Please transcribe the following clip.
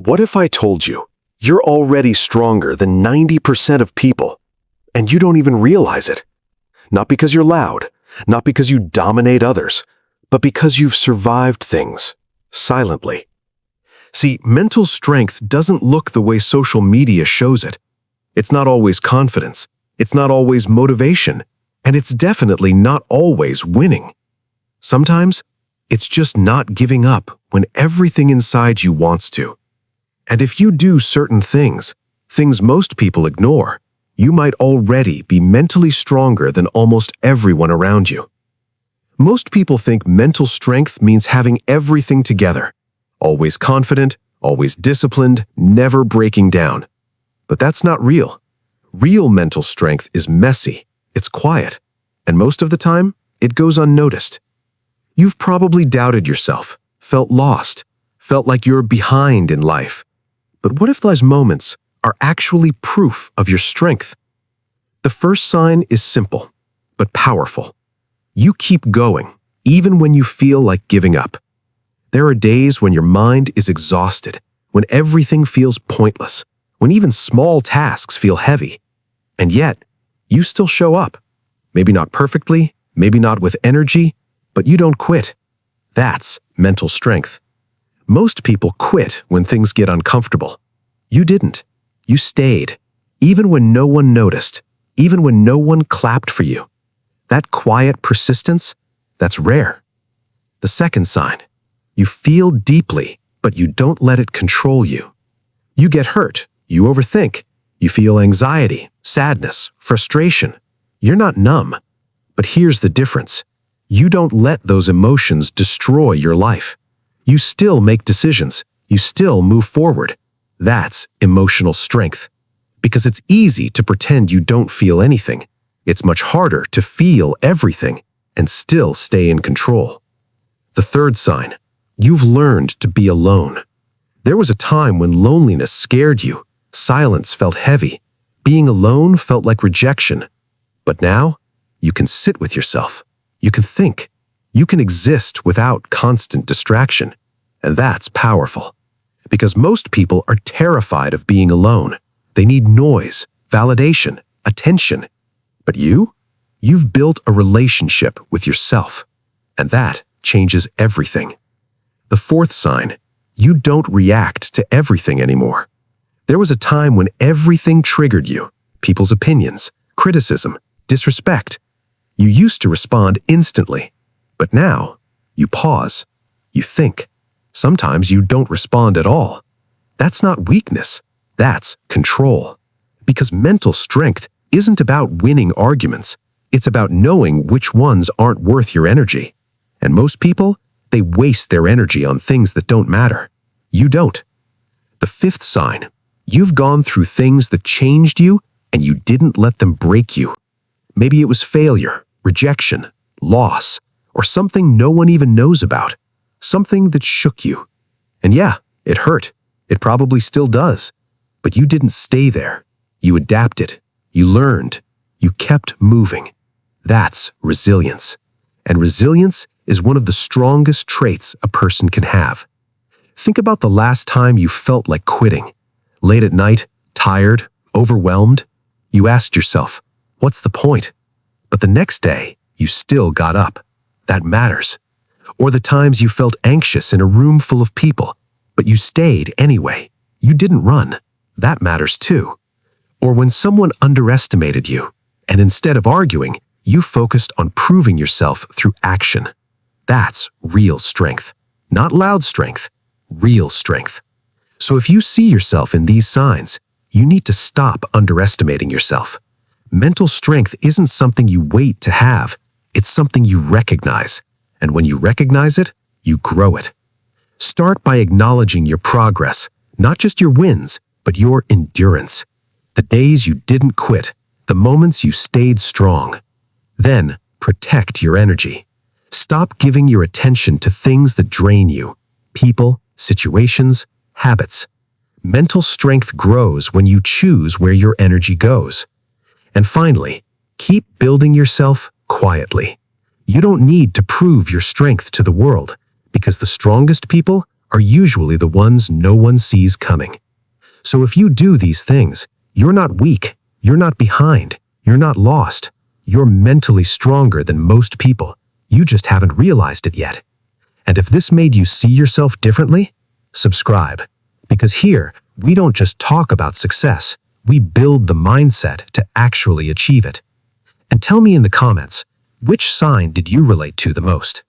What if I told you you're already stronger than 90% of people, and you don't even realize it? Not because you're loud, not because you dominate others, but because you've survived things silently. See, mental strength doesn't look the way social media shows it. It's not always confidence, it's not always motivation, and it's definitely not always winning. Sometimes, it's just not giving up when everything inside you wants to. And if you do certain things most people ignore, you might already be mentally stronger than almost everyone around you. Most people think mental strength means having everything together, always confident, always disciplined, never breaking down. But that's not real. Real mental strength is messy, it's quiet, and most of the time, it goes unnoticed. You've probably doubted yourself, felt lost, felt like you're behind in life. But what if those moments are actually proof of your strength? The first sign is simple, but powerful. You keep going, even when you feel like giving up. There are days when your mind is exhausted, when everything feels pointless, when even small tasks feel heavy. And yet, you still show up. Maybe not perfectly, maybe not with energy, but you don't quit. That's mental strength. Most people quit when things get uncomfortable. You didn't. You stayed, even when no one noticed, even when no one clapped for you. That quiet persistence, that's rare. The second sign, you feel deeply, but you don't let it control you. You get hurt, you overthink, you feel anxiety, sadness, frustration. You're not numb. But here's the difference. You don't let those emotions destroy your life. You still make decisions. You still move forward. That's emotional strength. Because it's easy to pretend you don't feel anything. It's much harder to feel everything and still stay in control. The third sign, you've learned to be alone. There was a time when loneliness scared you, silence felt heavy, being alone felt like rejection. But now, you can sit with yourself. You can think. You can exist without constant distraction. And that's powerful. Because most people are terrified of being alone. They need noise, validation, attention. But you've built a relationship with yourself. And that changes everything. The fourth sign, you don't react to everything anymore. There was a time when everything triggered you, people's opinions, criticism, disrespect. You used to respond instantly, but now you pause, you think. Sometimes you don't respond at all. That's not weakness, that's control. Because mental strength isn't about winning arguments, it's about knowing which ones aren't worth your energy. And most people, they waste their energy on things that don't matter. You don't. The fifth sign, you've gone through things that changed you and you didn't let them break you. Maybe it was failure, rejection, loss, or something no one even knows about. Something that shook you. And yeah, it hurt. It probably still does. But you didn't stay there. You adapted. You learned. You kept moving. That's resilience. And resilience is one of the strongest traits a person can have. Think about the last time you felt like quitting. Late at night, tired, overwhelmed. You asked yourself, what's the point? But the next day, you still got up. That matters. Or the times you felt anxious in a room full of people, but you stayed anyway. You didn't run. That matters too. Or when someone underestimated you, and instead of arguing, you focused on proving yourself through action. That's real strength. Not loud strength, real strength. So if you see yourself in these signs, you need to stop underestimating yourself. Mental strength isn't something you wait to have, it's something you recognize. And when you recognize it, you grow it. Start by acknowledging your progress, not just your wins, but your endurance. The days you didn't quit, the moments you stayed strong. Then, protect your energy. Stop giving your attention to things that drain you, people, situations, habits. Mental strength grows when you choose where your energy goes. And finally, keep building yourself quietly. You don't need to prove your strength to the world, because the strongest people are usually the ones no one sees coming. So if you do these things, you're not weak, you're not behind, you're not lost. You're mentally stronger than most people. You just haven't realized it yet. And if this made you see yourself differently, subscribe. Because here, we don't just talk about success, we build the mindset to actually achieve it. And tell me in the comments, which sign did you relate to the most?